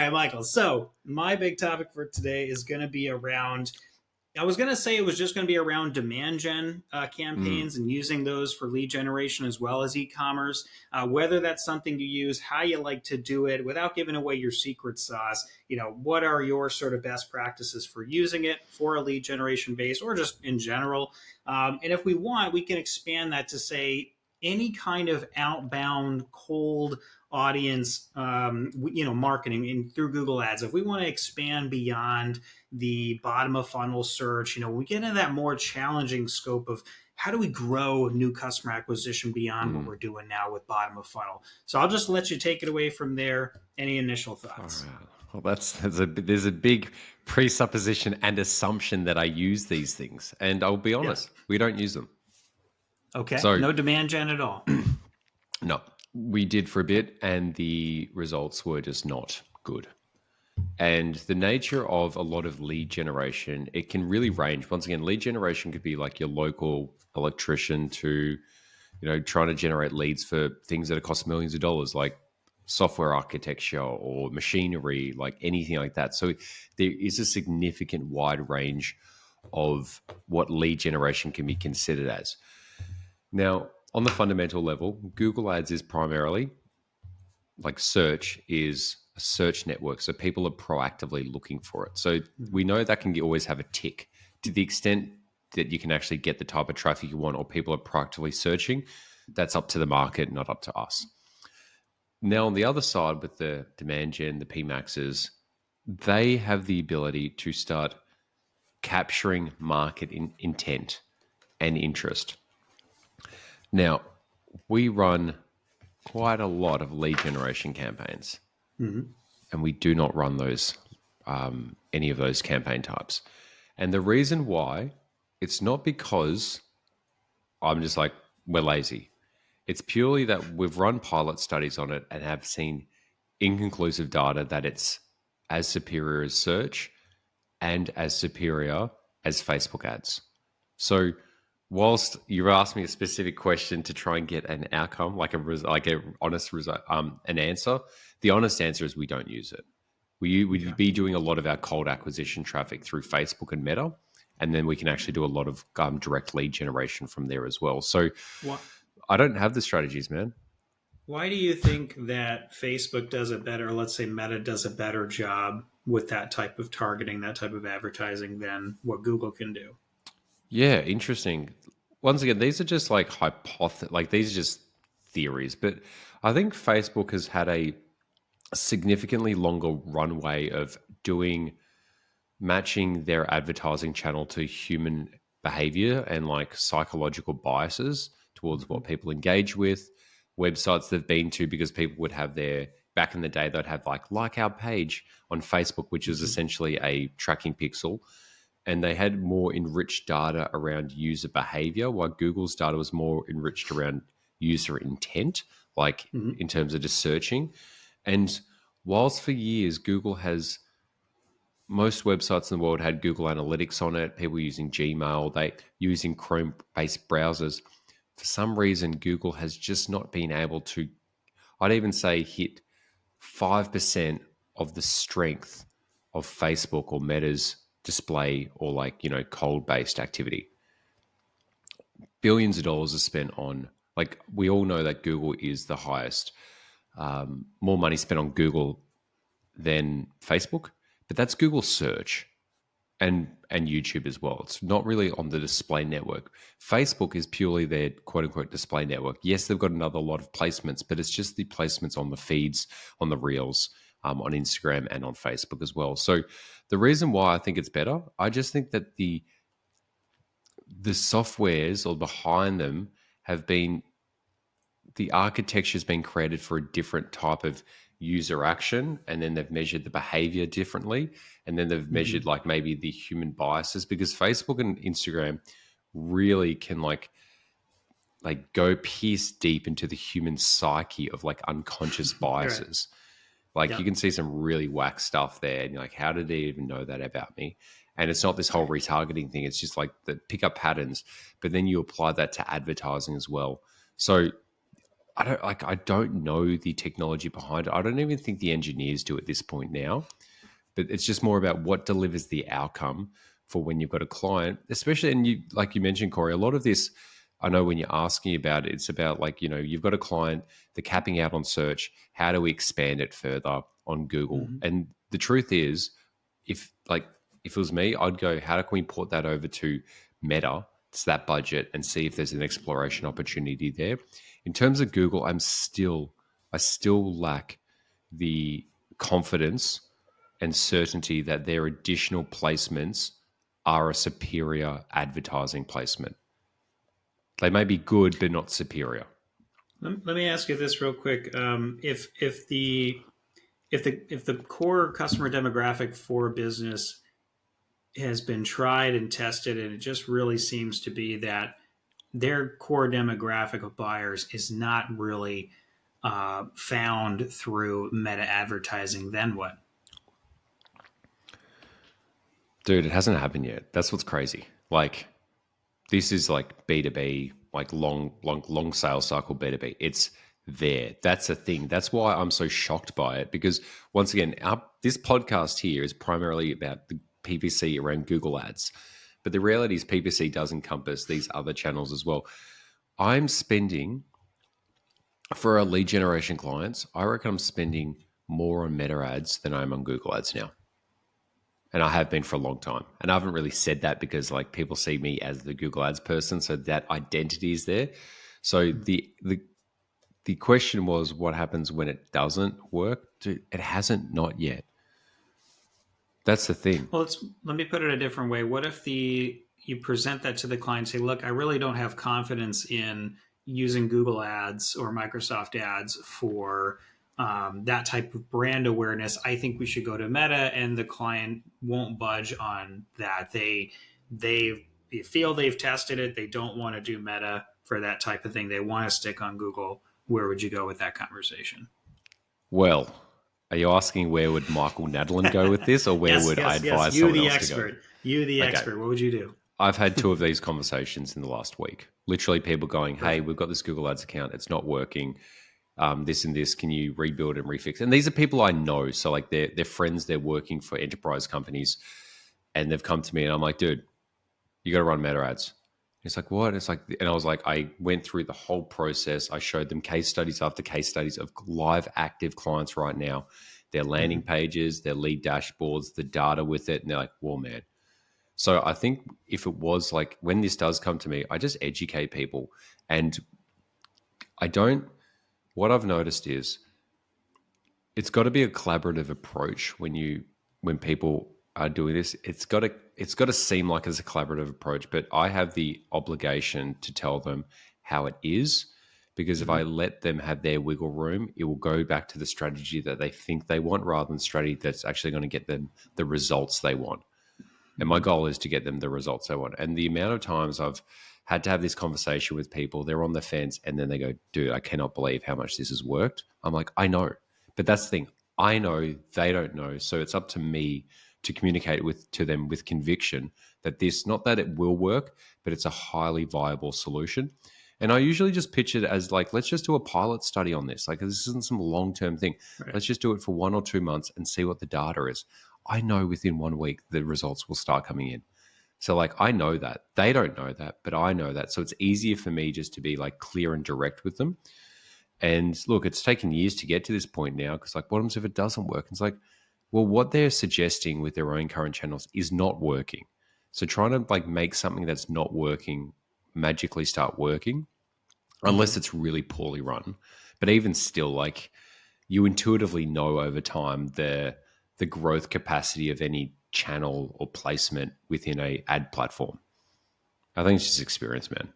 right, Michael. So my big topic for today is going to be around. I was going to say it was just going to be around demand gen Mm, campaigns and using those for lead generation as well as e-commerce. Whether that's something you use, how you like to do it, without giving away your secret sauce. What are your sort of best practices for using it for a lead generation base, or just in general? And if we want, we can expand that to say any kind of outbound cold audience, marketing through Google Ads. If we want to expand beyond the bottom of funnel search, we get into that more challenging scope of how do we grow new customer acquisition beyond what mm. we're doing now with bottom of funnel. So I'll just let you take it away from there. Any initial All thoughts? right. Well, there's a big presupposition and assumption that I use these things, and I'll be Yeah. honest, we don't use them. Okay. So No demand gen at all. no, we did for a bit, and the results were just not good. And the nature of a lot of lead generation, it can really range. Once again, lead generation could be like your local electrician to, trying to generate leads for things that cost millions of dollars, like software architecture or machinery, like anything like that. So there is a significant wide range of what lead generation can be considered as. Now, on the fundamental level, Google Ads is primarily like search is a search network. So people are proactively looking for it. So we know that can always have a tick to the extent that you can actually get the type of traffic you want or people are proactively searching. That's up to the market, not up to us. Now, on the other side, with the demand gen, the PMAXs, they have the ability to start capturing market intent and interest. Now, we run quite a lot of lead generation campaigns, Mm-hmm. and we do not run those any of those campaign types. And the reason why, it's not because I'm just like we're lazy. It's purely that we've run pilot studies on it and have seen inconclusive data that it's as superior as search and as superior as Facebook ads. So, whilst you've asked me a specific question to try and get an outcome, like a honest result, an answer, the honest answer is we don't use it. Okay. We'd be doing a lot of our cold acquisition traffic through Facebook and Meta, and then we can actually do a lot of direct lead generation from there as well. So What? I don't have the strategies, man. Why do you think that Facebook does a better, let's say Meta does a better job with that type of targeting, that type of advertising than what Google can do? Yeah, interesting. Once again, these are just like like these are just theories, but I think Facebook has had a significantly longer runway of doing matching their advertising channel to human behavior and like psychological biases towards Mm-hmm. what people engage with, websites they've been to, because people would have their back in the day they'd have like our page on Facebook, which is Mm-hmm. essentially a tracking pixel, and they had more enriched data around user behavior, while Google's data was more enriched around user intent, like Mm-hmm. in terms of just searching. And whilst for years Google has, most websites in the world had Google Analytics on it, people using Gmail, they using Chrome-based browsers. For some reason, Google has just not been able to, I'd even say, hit 5% of the strength of Facebook or Meta's display or like, cold based activity. Billions of dollars are spent on, like, we all know that Google is the highest, more money spent on Google than Facebook, but that's Google search and YouTube as well. It's not really on the display network. Facebook is purely their quote unquote display network. Yes, they've got another lot of placements, but it's just the placements on the feeds, on the reels, on Instagram and on Facebook as well. So the reason why I think it's better, I just think that the softwares or behind them have been, the architecture has been created for a different type of user action, and then they've measured the behavior differently, and then they've Mm-hmm. measured like maybe the human biases, because Facebook and Instagram really can like go pierce deep into the human psyche of like unconscious Right. biases. Like Yeah. you can see some really whack stuff there, and you're like, how did they even know that about me? And it's not this whole Right. retargeting thing, it's just like the pick up patterns, but then you apply that to advertising as well. So I don't know the technology behind it. I don't even think the engineers do at this point now. But it's just more about what delivers the outcome for when you've got a client, especially, and you, like you mentioned, Corey, a lot of this, I know when you're asking about it, it's about like, you've got a client, the capping out on search, how do we expand it further on Google? Mhm. And the truth is, if like, if it was me, I'd go, how can we port that over to Meta, to that budget, and see if there's an exploration opportunity there. In terms of Google, I still lack the confidence and certainty that their additional placements are a superior advertising placement. They may be good, but not superior. Let me ask you this real quick. If the core customer demographic for a business has been tried and tested, and it just really seems to be that their core demographic of buyers is not really found through meta advertising, then what? Dude, it hasn't happened yet. That's what's crazy. Like, this is like B2B, like long sales cycle B2B. It's there. That's a thing. That's why I'm so shocked by it, because once again, this podcast here is primarily about the PPC around Google Ads. But the reality is PPC does encompass these other channels as well. I'm spending, for our lead generation clients, I reckon I'm spending more on Meta ads than I'm on Google Ads now. And I have been for a long time. And I haven't really said that because like people see me as the Google Ads person, so that identity is there. So the question was, what happens when it doesn't work? Dude, it hasn't, not yet. That's the thing. Well, let me put it a different way. What if you present that to the client, say, look, I really don't have confidence in using Google Ads or Microsoft Ads for that type of brand awareness. I think we should go to Meta, and the client won't budge on that. They feel they've tested it. They don't want to do Meta for that type of thing. They want to stick on Google. Where would you go with that conversation? Well, are you asking where would Michael Nadalin go with this, or where Yes, would I yes, yes. advise You, someone the else to go? expert. You, the Okay. expert. What would you do? I've had two of these conversations in the last week. Literally people going, hey, Perfect. we've got this Google Ads account. It's not working. This and this. Can you rebuild and refix? And these are people I know. So like they're friends. They're working for enterprise companies. And they've come to me and I'm like, dude, you got to run Meta ads. It's like, what? It's like, and I was like, I went through the whole process. I showed them case studies after case studies of live active clients right now, their landing Mhm. pages, their lead dashboards, the data with it. And they're like, whoa, man. So I think if it was like, when this does come to me, I just educate people. And I don't, what I've noticed is it's got to be a collaborative approach when people are doing this. It's got to seem like it's a collaborative approach, but I have the obligation to tell them how it is, because if I Mhm. let them have their wiggle room, it will go back to the strategy that they think they want rather than strategy that's actually going to get them the results they want. And my Mhm. goal is to get them the results they want. And the amount of times I've had to have this conversation with people, they're on the fence and then they go, dude, I cannot believe how much this has worked. I'm like, I know. But that's the thing. I know, they don't know. So it's up to me to communicate to them with conviction that this, not that it will work, but it's a highly viable solution. And I usually just pitch it as like, let's just do a pilot study on this. Like, this isn't some long term thing. Right. Let's just do it for 1 or 2 months and see what the data is. I know within 1 week the results will start coming in. So like I know that. They don't know that, but I know that. So it's easier for me just to be like clear and direct with them. And look, it's taken years to get to this point now, because like what happens if it doesn't work? It's like, well, what they're suggesting with their own current channels is not working. So trying to like make something that's not working magically start working, unless Mhm. it's really poorly run. But even still, like you intuitively know over time the growth capacity of any channel or placement within a ad platform. I think it's just experience, man.